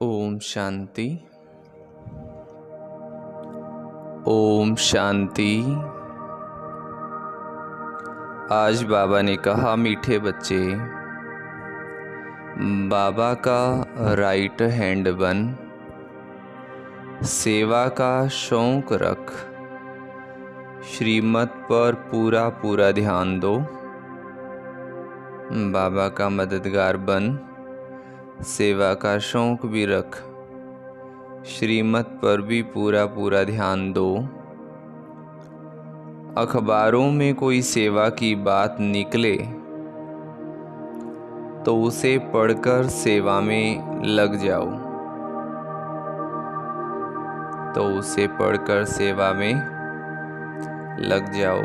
ओम शांति। ओम शांति। आज बाबा ने कहा, मीठे बच्चे, बाबा का राइट हैंड बन, सेवा का शौक रख, श्रीमत पर पूरा पूरा ध्यान दो। बाबा का मददगार बन, सेवा का शौक भी रख, श्रीमत पर भी पूरा पूरा ध्यान दो। अखबारों में कोई सेवा की बात निकले तो उसे पढ़कर सेवा में लग जाओ।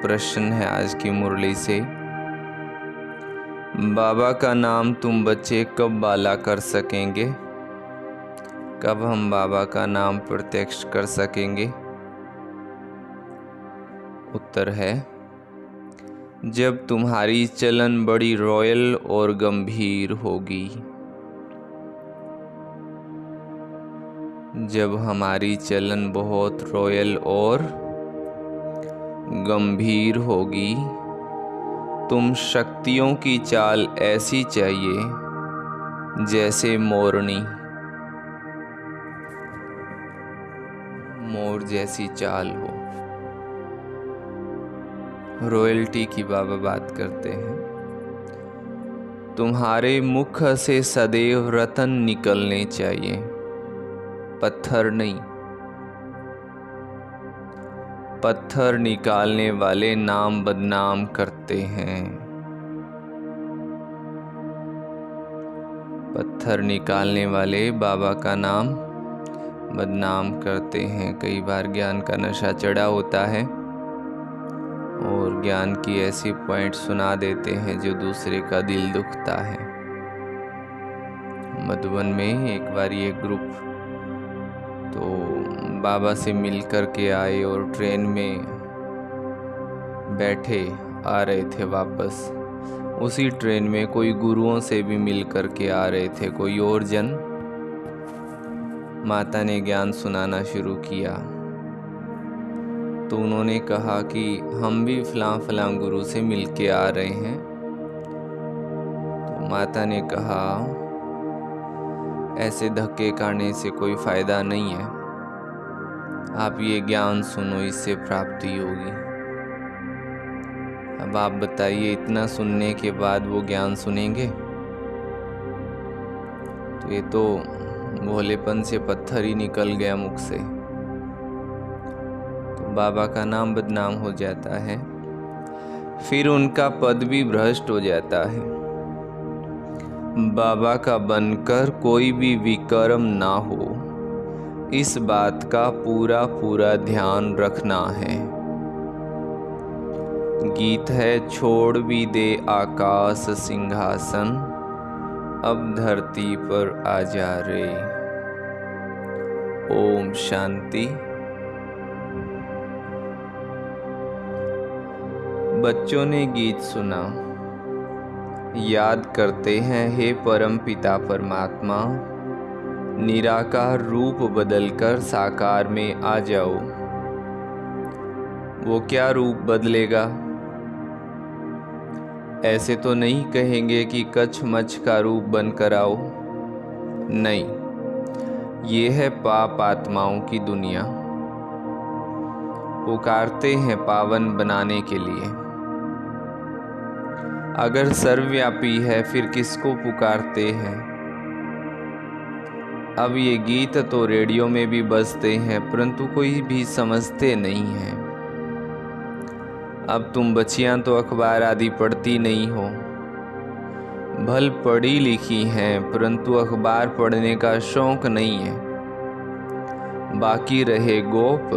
प्रश्न है आज की मुरली से, बाबा का नाम तुम बच्चे कब बाला कर सकेंगे? कब हम बाबा का नाम प्रत्यक्ष कर सकेंगे? उत्तर है, जब तुम्हारी चलन बड़ी रॉयल और गंभीर होगी। जब हमारी चलन बहुत रॉयल और गंभीर होगी, तुम शक्तियों की चाल ऐसी चाहिए जैसे मोरनी, मोर जैसी चाल हो। रॉयल्टी की बाबा बात करते हैं। तुम्हारे मुख से सदैव रतन निकलने चाहिए, पत्थर नहीं। पत्थर निकालने वाले नाम बदनाम करते हैं। पत्थर निकालने वाले बाबा का नाम बदनाम करते हैं। कई बार ज्ञान का नशा चढ़ा होता है और ज्ञान की ऐसी पॉइंट सुना देते हैं जो दूसरे का दिल दुखता है। मधुबन में एक बार ये ग्रुप तो बाबा से मिल कर के आए और ट्रेन में बैठे आ रहे थे वापस। उसी ट्रेन में कोई गुरुओं से भी मिल कर के आ रहे थे, कोई और जन। माता ने ज्ञान सुनाना शुरू किया तो उन्होंने कहा कि हम भी फलां गुरु से मिल के आ रहे हैं। तो माता ने कहा, ऐसे धक्के खाने से कोई फायदा नहीं है, आप ये ज्ञान सुनो, इससे प्राप्ति होगी। अब आप बताइए, इतना सुनने के बाद वो ज्ञान सुनेंगे? तो ये तो भोलेपन से पत्थर ही निकल गया मुख से। तो बाबा का नाम बदनाम हो जाता है, फिर उनका पद भी भ्रष्ट हो जाता है। बाबा का बनकर कोई भी विकर्म ना हो, इस बात का पूरा पूरा ध्यान रखना है। गीत है, छोड़ भी दे आकाश सिंहासन, अब धरती पर आ जा रे। ओम शांति। बच्चों ने गीत सुना, याद करते हैं, हे परम पिता परमात्मा, निराकार रूप बदलकर साकार में आ जाओ। वो क्या रूप बदलेगा? ऐसे तो नहीं कहेंगे कि कछ मछ का रूप बनकर आओ। नहीं, ये है पाप आत्माओं की दुनिया। पुकारते हैं पावन बनाने के लिए। अगर सर्वव्यापी है फिर किसको पुकारते हैं? अब ये गीत तो रेडियो में भी बजते हैं, परंतु कोई भी समझते नहीं है। अब तुम बच्चियां तो अखबार आदि पढ़ती नहीं हो, भल पढ़ी लिखी हैं, परंतु अखबार पढ़ने का शौक नहीं है। बाकी रहे गोप,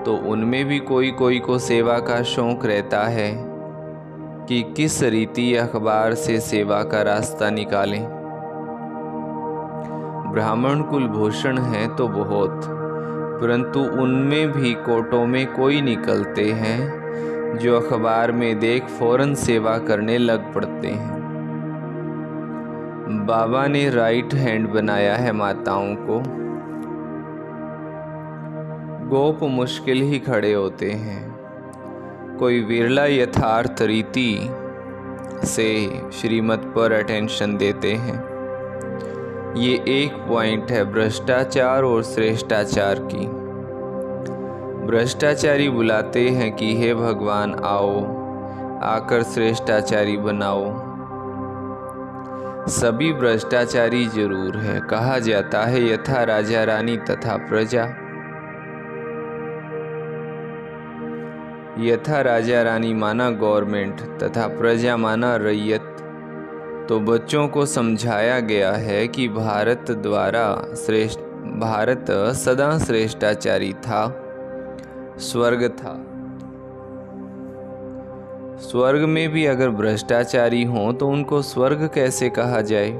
तो उनमें भी कोई कोई को सेवा का शौक रहता है कि किस रीति अखबार से सेवा का रास्ता निकालें। ब्राह्मण कुल भूषण है तो बहुत, परंतु उनमें भी कोटों में कोई निकलते हैं जो अखबार में देख फौरन सेवा करने लग पड़ते हैं। बाबा ने राइट हैंड बनाया है माताओं को। गोप मुश्किल ही खड़े होते हैं, कोई विरला यथार्थ रीति से श्रीमत पर अटेंशन देते हैं। ये एक पॉइंट है भ्रष्टाचार और श्रेष्ठाचार की। भ्रष्टाचारी बुलाते हैं कि हे भगवान आओ, आकर श्रेष्ठाचारी बनाओ। सभी भ्रष्टाचारी जरूर है। कहा जाता है यथा राजा रानी तथा प्रजा। यथा राजा रानी माना गवर्नमेंट तथा प्रजा माना रैयत। तो बच्चों को समझाया गया है कि भारत सदा श्रेष्ठाचारी था, स्वर्ग था। स्वर्ग में भी अगर भ्रष्टाचारी हों तो उनको स्वर्ग कैसे कहा जाए?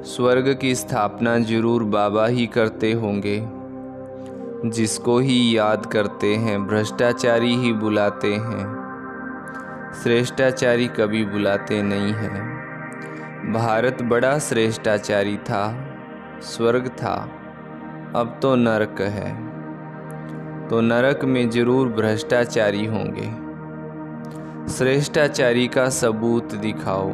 स्वर्ग की स्थापना जरूर बाबा ही करते होंगे। जिसको ही याद करते हैं भ्रष्टाचारी ही बुलाते हैं, श्रेष्ठाचारी कभी बुलाते नहीं हैं। भारत बड़ा श्रेष्ठाचारी था, स्वर्ग था, अब तो नरक है। तो नरक में जरूर भ्रष्टाचारी होंगे। श्रेष्ठाचारी का सबूत दिखाओ।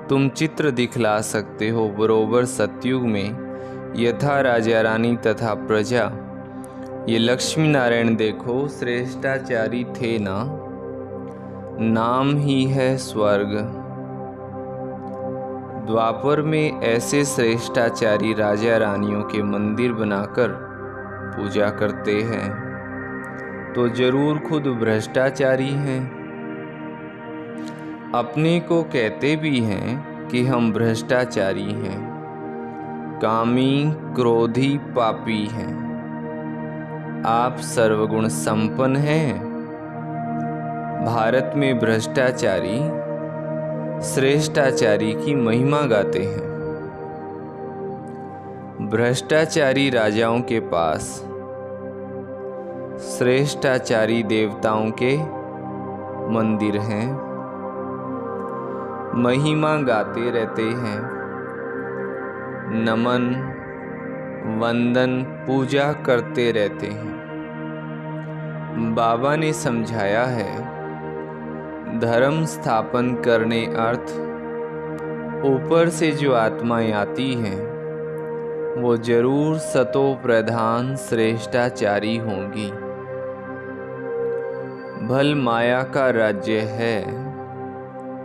तुम चित्र दिखला सकते हो बरोबर सतयुग में यथा राजा रानी तथा प्रजा। ये लक्ष्मी नारायण देखो श्रेष्ठाचारी थे ना, नाम ही है स्वर्ग। द्वापर में ऐसे श्रेष्ठाचारी राजा रानियों के मंदिर बनाकर पूजा करते हैं, तो जरूर खुद भ्रष्टाचारी हैं। अपने को कहते भी हैं कि हम भ्रष्टाचारी हैं, कामी, क्रोधी, पापी हैं। आप सर्वगुण संपन्न हैं। भारत में भ्रष्टाचारी श्रेष्ठाचारी की महिमा गाते हैं। भ्रष्टाचारी राजाओं के पास श्रेष्ठाचारी देवताओं के मंदिर हैं, महिमा गाते रहते हैं, नमन वंदन पूजा करते रहते हैं। बाबा ने समझाया है धर्म स्थापन करने अर्थ ऊपर से जो आत्माएं आती हैं वो जरूर सतो प्रधान श्रेष्ठाचारी होंगी। भल माया का राज्य है,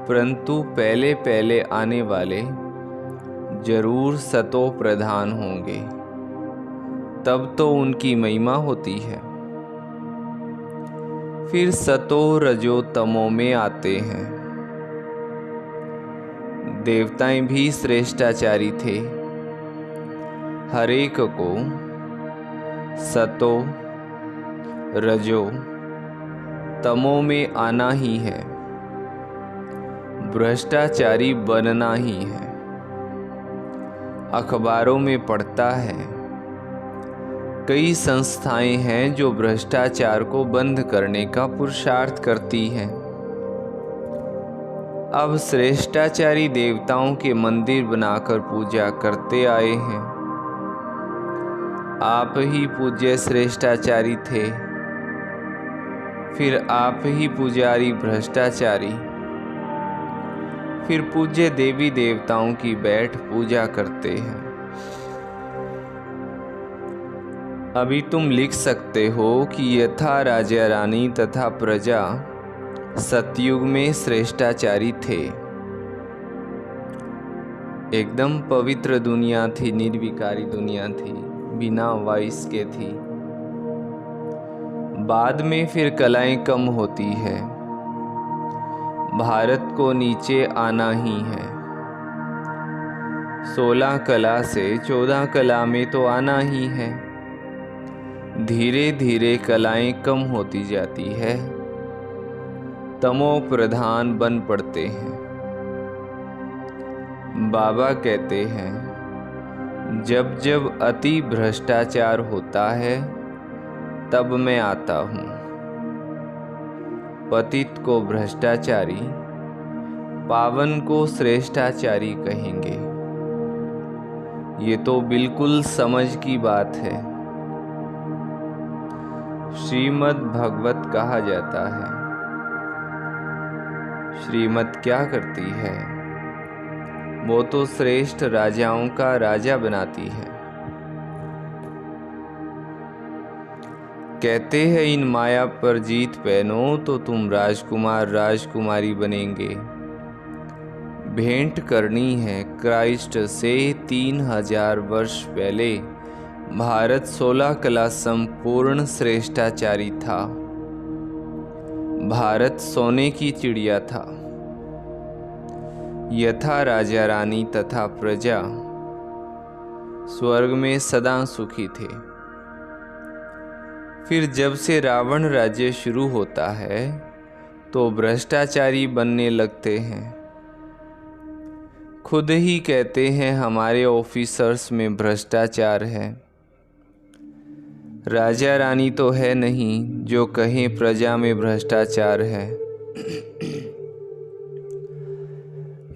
परंतु पहले पहले आने वाले जरूर सतो प्रधान होंगे, तब तो उनकी महिमा होती है। फिर सतो रजो तमो में आते हैं। देवताएं भी श्रेष्ठाचारी थे। हरेक को सतो रजो तमो में आना ही है, भ्रष्टाचारी बनना ही है। अखबारों में पढ़ता है कई संस्थाएं हैं जो भ्रष्टाचार को बंद करने का पुरुषार्थ करती हैं। अब श्रेष्ठाचारी देवताओं के मंदिर बनाकर पूजा करते आए हैं। आप ही पूज्य श्रेष्ठाचारी थे, फिर आप ही पुजारी भ्रष्टाचारी, फिर पूज्य देवी देवताओं की बैठ पूजा करते हैं। अभी तुम लिख सकते हो कि यथा राजा रानी तथा प्रजा सतयुग में श्रेष्ठाचारी थे। एकदम पवित्र दुनिया थी, निर्विकारी दुनिया थी, बिना वाइस के थी। बाद में फिर कलाएं कम होती है। भारत को नीचे आना ही है। 16 कला से 14 कला में तो आना ही है। धीरे धीरे कलाएं कम होती जाती है, तमो प्रधान बन पड़ते हैं। बाबा कहते हैं जब जब अति भ्रष्टाचार होता है तब मैं आता हूँ। पतित को भ्रष्टाचारी, पावन को श्रेष्ठाचारी कहेंगे। ये तो बिल्कुल समझ की बात है। श्रीमद् भगवत कहा जाता है। श्रीमद् क्या करती है? वो तो श्रेष्ठ राजाओं का राजा बनाती है। कहते हैं इन माया पर जीत पहनो तो तुम राजकुमार राजकुमारी बनेंगे। भेंट करनी है क्राइस्ट से 3000 वर्ष पहले भारत 16 कला संपूर्ण श्रेष्ठाचारी था। भारत सोने की चिड़िया था। यथा राजा रानी तथा प्रजा स्वर्ग में सदा सुखी थे। फिर जब से रावण राज्य शुरू होता है तो भ्रष्टाचारी बनने लगते हैं। खुद ही कहते हैं हमारे ऑफिसर्स में भ्रष्टाचार है। राजा रानी तो है नहीं जो कहें प्रजा में भ्रष्टाचार है।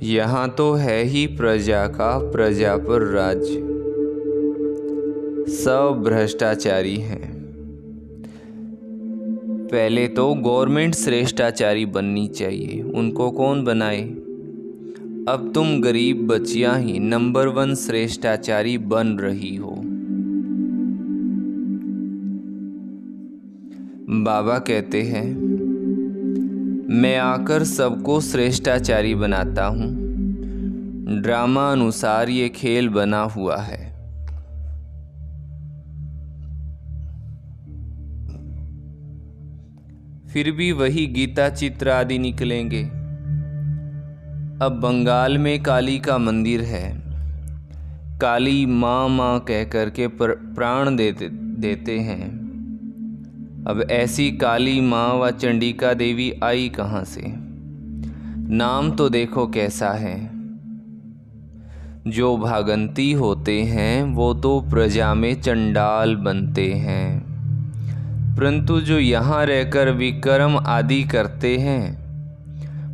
यहाँ तो है ही प्रजा का प्रजा पर राज्य। सब भ्रष्टाचारी हैं। पहले तो गवर्नमेंट श्रेष्ठाचारी बननी चाहिए, उनको कौन बनाए? अब तुम गरीब बच्चियां ही नंबर 1 श्रेष्ठाचारी बन रही हो। बाबा कहते हैं मैं आकर सबको श्रेष्ठाचारी बनाता हूँ। ड्रामा अनुसार ये खेल बना हुआ है। फिर भी वही गीता चित्र आदि निकलेंगे। अब बंगाल में काली का मंदिर है। काली माँ माँ कह कर के प्राण देते हैं। अब ऐसी काली माँ व चंडिका देवी आई कहाँ से? नाम तो देखो कैसा है। जो भागंती होते हैं वो तो प्रजा में चंडाल बनते हैं, परंतु जो यहाँ रहकर विक्रम आदि करते हैं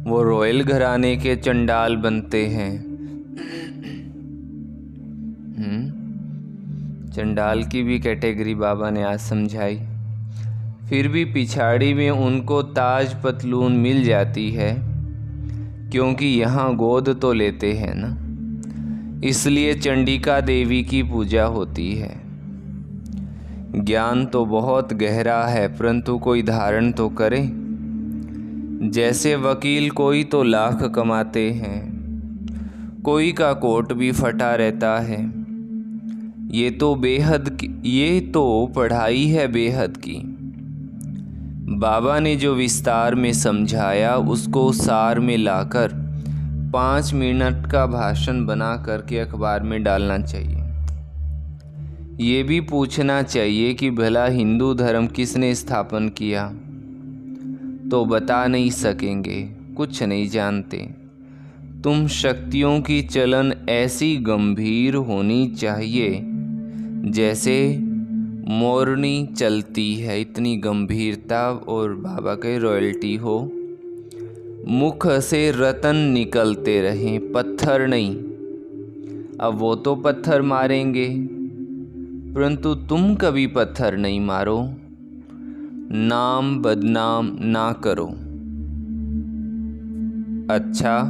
वो रॉयल घराने के चंडाल बनते हैं। चंडाल की भी कैटेगरी बाबा ने आज समझाई। फिर भी पिछाड़ी में उनको ताज पतलून मिल जाती है, क्योंकि यहाँ गोद तो लेते हैं ना, इसलिए चंडिका देवी की पूजा होती है। ज्ञान तो बहुत गहरा है, परंतु कोई धारण तो करे। जैसे वकील कोई तो लाख कमाते हैं, कोई का कोट भी फटा रहता है। ये तो पढ़ाई है बेहद की। बाबा ने जो विस्तार में समझाया उसको सार में लाकर 5 मिनट का भाषण बना करके अखबार में डालना चाहिए। ये भी पूछना चाहिए कि भला हिंदू धर्म किसने स्थापन किया? तो बता नहीं सकेंगे, कुछ नहीं जानते। तुम शक्तियों की चलन ऐसी गंभीर होनी चाहिए जैसे मोरनी चलती है, इतनी गंभीरता और बाबा के रॉयल्टी हो। मुख से रतन निकलते रहें, पत्थर नहीं। अब वो तो पत्थर मारेंगे, परंतु तुम कभी पत्थर नहीं मारो। नाम बदनाम ना करो। अच्छा,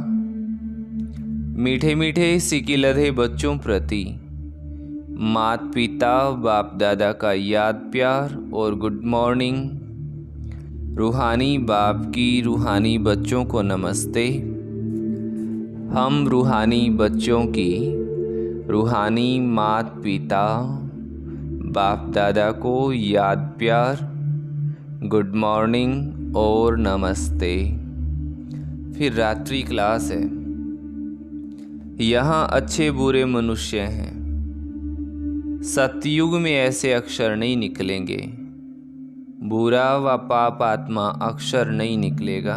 मीठे मीठे सिकिलधे बच्चों प्रति माता पिता बाप दादा का याद प्यार और गुड मॉर्निंग। रूहानी बाप की रूहानी बच्चों को नमस्ते। हम रूहानी बच्चों की रूहानी माता पिता बाप दादा को याद प्यार, गुड मॉर्निंग और नमस्ते। फिर रात्रि क्लास है। यहाँ अच्छे बुरे मनुष्य हैं। सतयुग में ऐसे अक्षर नहीं निकलेंगे। बुरा व पाप आत्मा अक्षर नहीं निकलेगा।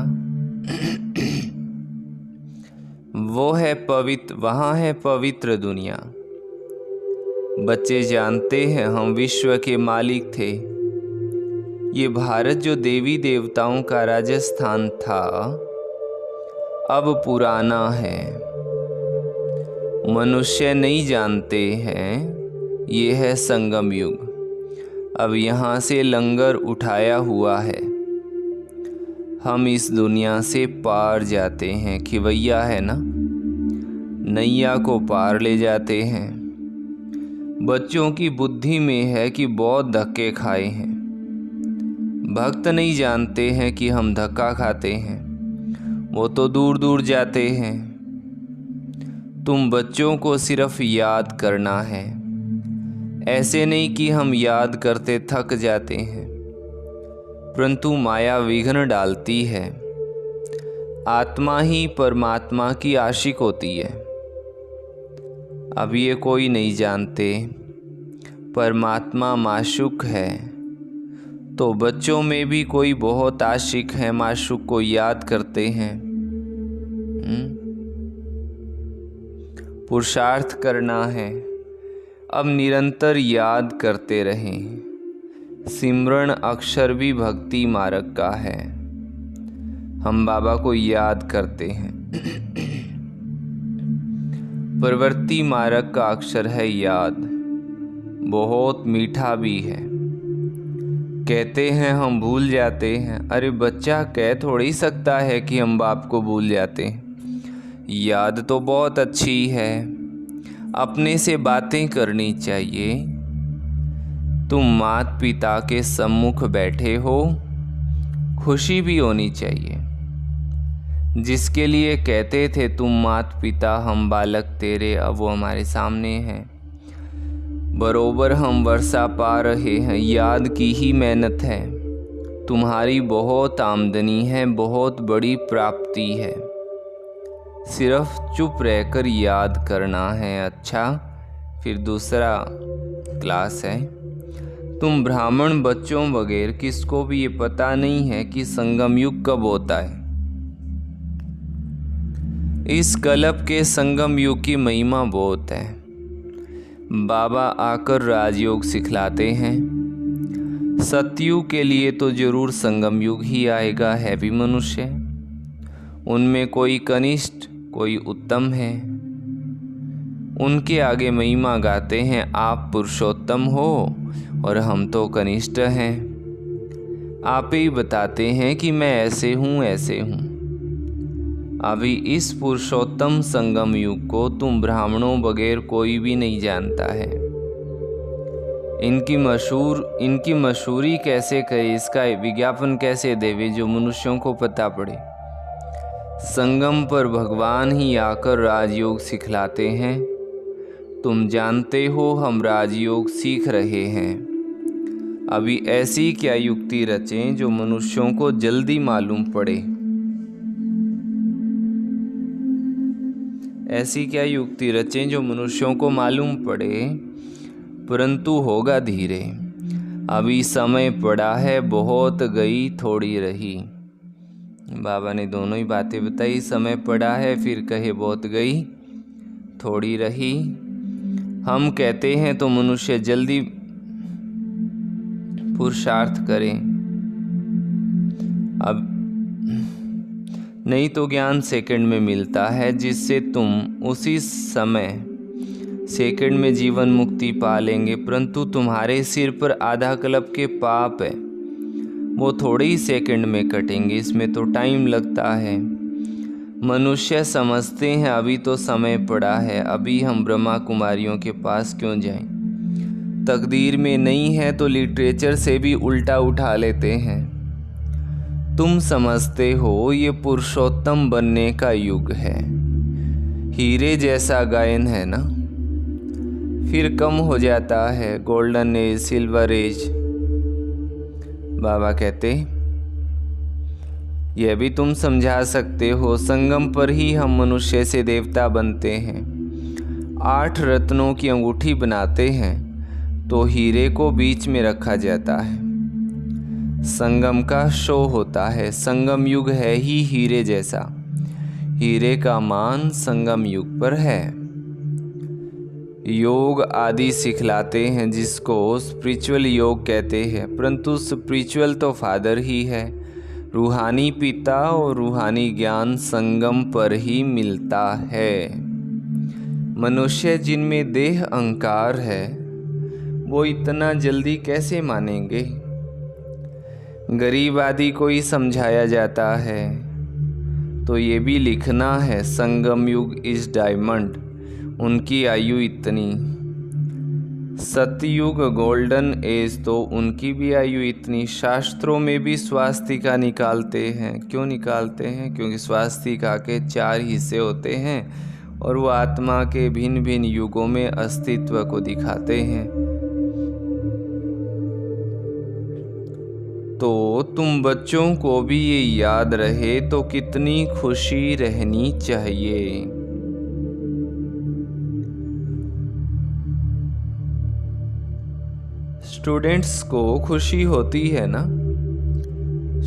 वो है पवित्र, वहाँ है पवित्र दुनिया। बच्चे जानते हैं हम विश्व के मालिक थे। ये भारत जो देवी देवताओं का राजस्थान था, अब पुराना है। मनुष्य नहीं जानते हैं ये है संगम युग। अब यहाँ से लंगर उठाया हुआ है, हम इस दुनिया से पार जाते हैं। खिवैया है ना, नैया को पार ले जाते हैं। बच्चों की बुद्धि में है कि बहुत धक्के खाए हैं। भक्त नहीं जानते हैं कि हम धक्का खाते हैं, वो तो दूर दूर जाते हैं। तुम बच्चों को सिर्फ याद करना है, ऐसे नहीं कि हम याद करते थक जाते हैं, परंतु माया विघ्न डालती है। आत्मा ही परमात्मा की आशिक होती है। अब ये कोई नहीं जानते परमात्मा माशूक है, तो बच्चों में भी कोई बहुत आशिक है, माशूक को याद करते हैं। पुरुषार्थ करना है, अब निरंतर याद करते रहें। सिमरण अक्षर भी भक्ति मार्ग का है। हम बाबा को याद करते हैं। प्रवृत्ति मार्ग का अक्षर है याद, बहुत मीठा भी है। कहते हैं हम भूल जाते हैं, अरे बच्चा कह थोड़ी सकता है कि हम बाप को भूल जाते हैं। याद तो बहुत अच्छी है, अपने से बातें करनी चाहिए। तुम माता पिता के सम्मुख बैठे हो, खुशी भी होनी चाहिए। जिसके लिए कहते थे तुम माता पिता हम बालक तेरे, अब वो हमारे सामने हैं। बरोबर हम वर्षा पा रहे हैं, याद की ही मेहनत है। तुम्हारी बहुत आमदनी है, बहुत बड़ी प्राप्ति है। सिर्फ चुप रहकर याद करना है। अच्छा, फिर दूसरा क्लास है। तुम ब्राह्मण बच्चों वगैरह किसको भी ये पता नहीं है कि संगम युग कब होता है। इस कल्प के संगम युग की महिमा बहुत है। बाबा आकर राजयोग सिखलाते हैं। सतयुग के लिए तो जरूर संगम युग ही आएगा, है भी मनुष्य। उनमें कोई कनिष्ठ कोई उत्तम है। उनके आगे महिमा गाते हैं, आप पुरुषोत्तम हो और हम तो कनिष्ठ हैं। आप ही बताते हैं कि मैं ऐसे हूँ ऐसे हूँ। अभी इस पुरुषोत्तम संगम युग को तुम ब्राह्मणों बगैर कोई भी नहीं जानता है। इनकी मशहूरी कैसे करे, इसका विज्ञापन कैसे देवे जो मनुष्यों को पता पड़े। संगम पर भगवान ही आकर राजयोग सिखलाते हैं। तुम जानते हो हम राजयोग सीख रहे हैं। अभी ऐसी क्या युक्ति रचें जो मनुष्यों को जल्दी मालूम पड़े। ऐसी क्या युक्ति रचें जो मनुष्यों को मालूम पड़े, परंतु होगा धीरे। अभी समय पड़ा है, बहुत गई थोड़ी रही। बाबा ने दोनों ही बातें बताई। समय पड़ा है, फिर कहे बहुत गई थोड़ी रही। हम कहते हैं तो मनुष्य जल्दी पुरुषार्थ करें। अब नहीं तो ज्ञान सेकंड में मिलता है, जिससे तुम उसी समय सेकंड में जीवन मुक्ति पा लेंगे। परंतु तुम्हारे सिर पर आधा कल्प के पाप है, वो थोड़े ही सेकंड में कटेंगे। इसमें तो टाइम लगता है। मनुष्य समझते हैं अभी तो समय पड़ा है, अभी हम ब्रह्मा कुमारियों के पास क्यों जाएं। तकदीर में नहीं है तो लिटरेचर से भी उल्टा उठा लेते हैं। तुम समझते हो ये पुरुषोत्तम बनने का युग है। हीरे जैसा गायन है ना, फिर कम हो जाता है। Golden age, silver age. बाबा कहते यह भी तुम समझा सकते हो, संगम पर ही हम मनुष्य से देवता बनते हैं। 8 रत्नों की अंगूठी बनाते हैं तो हीरे को बीच में रखा जाता है। संगम का शो होता है। संगम युग है ही हीरे जैसा। हीरे का मान संगम युग पर है। योग आदि सिखलाते हैं जिसको स्पिरिचुअल योग कहते हैं, परंतु स्पिरिचुअल तो फादर ही है। रूहानी पिता और रूहानी ज्ञान संगम पर ही मिलता है। मनुष्य जिनमें देह अहंकार है वो इतना जल्दी कैसे मानेंगे। गरीब आदि को ही समझाया जाता है तो ये भी लिखना है, संगम युग इस डायमंड, उनकी आयु इतनी। सतयुग गोल्डन एज तो उनकी भी आयु इतनी। शास्त्रों में भी स्वास्तिका निकालते हैं। क्यों निकालते हैं? क्योंकि स्वास्तिका के 4 हिस्से होते हैं और वो आत्मा के भिन्न भिन्न युगों में अस्तित्व को दिखाते हैं। तो तुम बच्चों को भी ये याद रहे तो कितनी खुशी रहनी चाहिए। स्टूडेंट्स को खुशी होती है ना।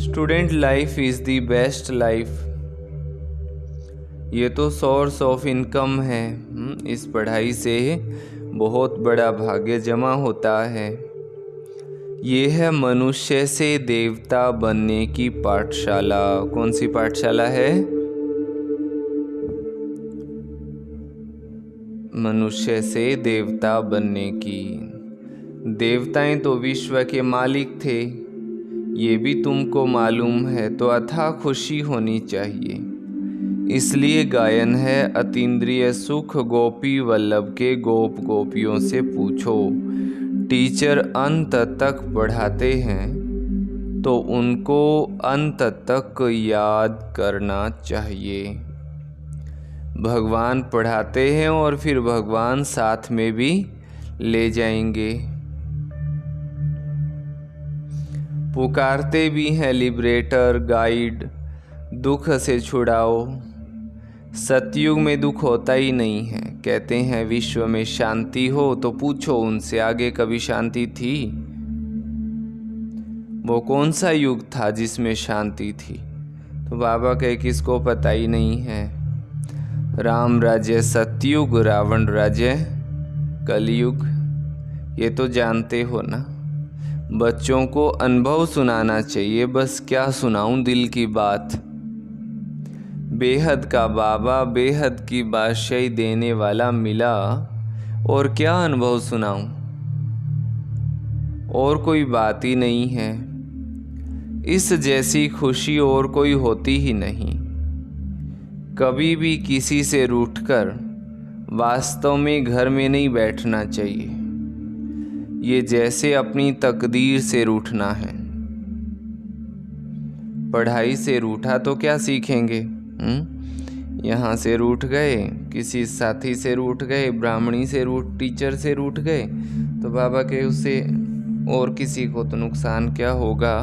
Student life is the best life. ये तो सोर्स ऑफ इनकम है। इस पढ़ाई से बहुत बड़ा भाग्य जमा होता है। ये है मनुष्य से देवता बनने की पाठशाला। कौन सी पाठशाला है? मनुष्य से देवता बनने की। देवताएं तो विश्व के मालिक थे, ये भी तुमको मालूम है, तो अथाह खुशी होनी चाहिए। इसलिए गायन है, अतीन्द्रिय सुख गोपी वल्लभ के गोप गोपियों से पूछो। टीचर अंत तक पढ़ाते हैं तो उनको अंत तक याद करना चाहिए। भगवान पढ़ाते हैं और फिर भगवान साथ में भी ले जाएंगे। पुकारते भी हैं लिबरेटर, गाइड, दुख से छुड़ाओ। सतयुग में दुख होता ही नहीं है। कहते हैं विश्व में शांति हो तो पूछो उनसे, आगे कभी शांति थी? वो कौन सा युग था जिसमें शांति थी? तो बाबा कहे किसको पता ही नहीं है। राम राज्य सतयुग, रावण राज्य कलयुग, ये तो जानते हो ना। बच्चों को अनुभव सुनाना चाहिए, बस क्या सुनाऊं दिल की बात। बेहद का बाबा, बेहद की बादशाही देने वाला मिला, और क्या अनुभव सुनाऊं? और कोई बात ही नहीं है। इस जैसी खुशी और कोई होती ही नहीं। कभी भी किसी से रूठकर वास्तव में घर में नहीं बैठना चाहिए। ये जैसे अपनी तकदीर से रूठना है। पढ़ाई से रूठा तो क्या सीखेंगे? यहाँ से रूठ गए, किसी साथी से रूठ गए, ब्राह्मणी से टीचर से रूठ गए, तो बाबा के उससे और किसी को तो नुकसान क्या होगा,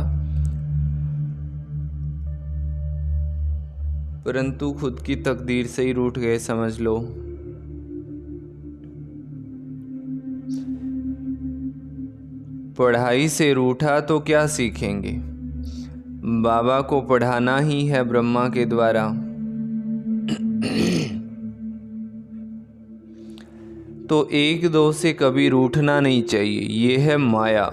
परंतु खुद की तकदीर से ही रूठ गए समझ लो। पढ़ाई से रूठा तो क्या सीखेंगे? बाबा को पढ़ाना ही है ब्रह्मा के द्वारा। तो एक दो से कभी रूठना नहीं चाहिए। ये है माया।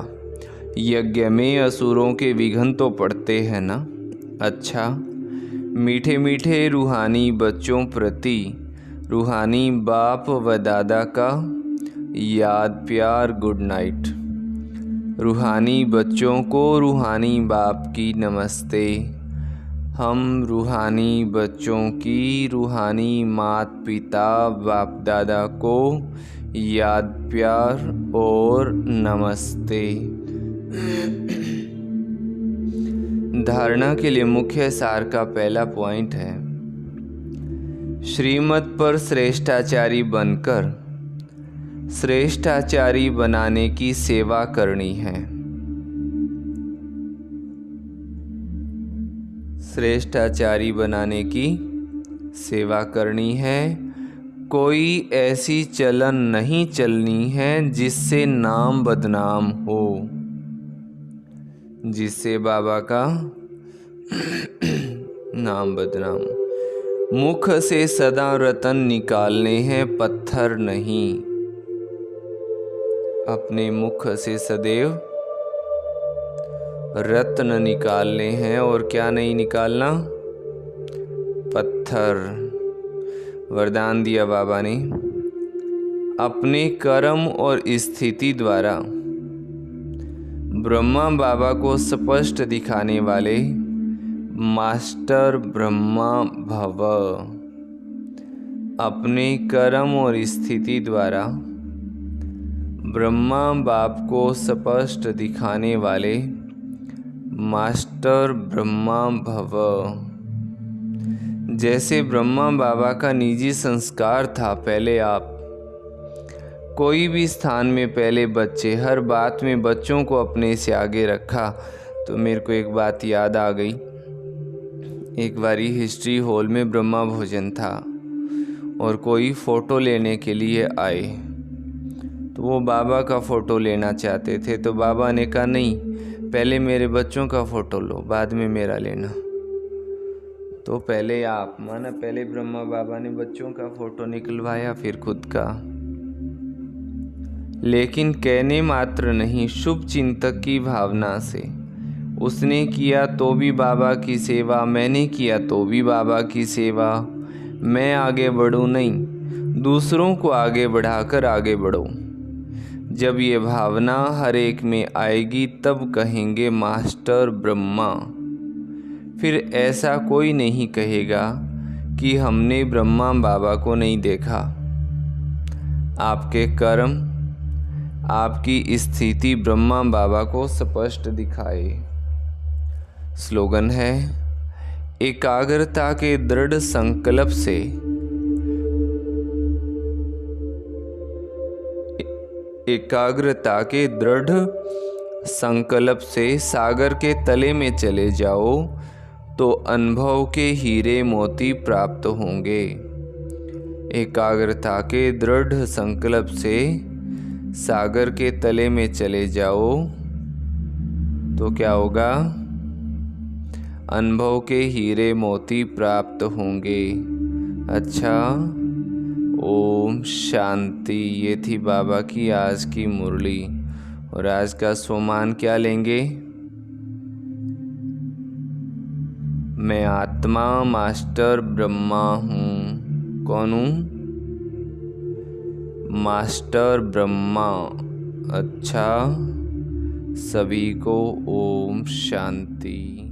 यज्ञ में असुरों के विघ्न तो पड़ते हैं ना। अच्छा, मीठे मीठे रूहानी बच्चों प्रति रूहानी बाप व दादा का याद प्यार, गुड नाइट। रूहानी बच्चों को रूहानी बाप की नमस्ते। हम रूहानी बच्चों की रूहानी मात पिता बाप दादा को याद प्यार और नमस्ते। धारणा के लिए मुख्य सार का पहला पॉइंट है, श्रीमत पर श्रेष्ठाचारी बनकर श्रेष्ठाचारी बनाने की सेवा करनी है। श्रेष्ठाचारी बनाने की सेवा करनी है। कोई ऐसी चलन नहीं चलनी है जिससे नाम बदनाम हो, जिससे बाबा का नाम बदनाम हो। मुख से सदा रतन निकालने हैं, पत्थर नहीं। अपने मुख से सदैव रत्न निकालने हैं और क्या नहीं निकालना, पत्थर। वरदान दिया बाबा ने, अपने कर्म और स्थिति द्वारा ब्रह्मा बाबा को स्पष्ट दिखाने वाले मास्टर ब्रह्मा भव। अपने कर्म और स्थिति द्वारा ब्रह्मा बाप को स्पष्ट दिखाने वाले मास्टर ब्रह्मा भव। जैसे ब्रह्मा बाबा का निजी संस्कार था, पहले आप कोई भी स्थान में पहले बच्चे, हर बात में बच्चों को अपने से आगे रखा। तो मेरे को एक बात याद आ गई। एक बारी हिस्ट्री हॉल में ब्रह्मा भोजन था और कोई फ़ोटो लेने के लिए आए, तो वो बाबा का फ़ोटो लेना चाहते थे। तो बाबा ने कहा नहीं, पहले मेरे बच्चों का फ़ोटो लो, बाद में मेरा लेना। तो पहले आप माना, पहले ब्रह्मा बाबा ने बच्चों का फ़ोटो निकलवाया, फिर खुद का। लेकिन कहने मात्र नहीं, शुभ चिंतक की भावना से उसने किया तो भी बाबा की सेवा, मैंने किया तो भी बाबा की सेवा। मैं आगे बढ़ूं नहीं, दूसरों को आगे बढ़ाकर आगे बढ़ो। जब ये भावना हर एक में आएगी तब कहेंगे मास्टर ब्रह्मा। फिर ऐसा कोई नहीं कहेगा कि हमने ब्रह्मा बाबा को नहीं देखा। आपके कर्म, आपकी स्थिति ब्रह्मा बाबा को स्पष्ट दिखाए। स्लोगन है, एकाग्रता के दृढ़ संकल्प से एकाग्रता के दृढ़ संकल्प से सागर के तले में चले जाओ तो अनुभव के हीरे मोती प्राप्त होंगे। एकाग्रता के दृढ़ संकल्प से सागर के तले में चले जाओ तो क्या होगा, अनुभव के हीरे मोती प्राप्त होंगे। अच्छा, ओम शांति। ये थी बाबा की आज की मुरली। और आज का सोमान क्या लेंगे, मैं आत्मा मास्टर ब्रह्मा हूँ। कौन हूँ, मास्टर ब्रह्मा। अच्छा, सभी को ओम शांति।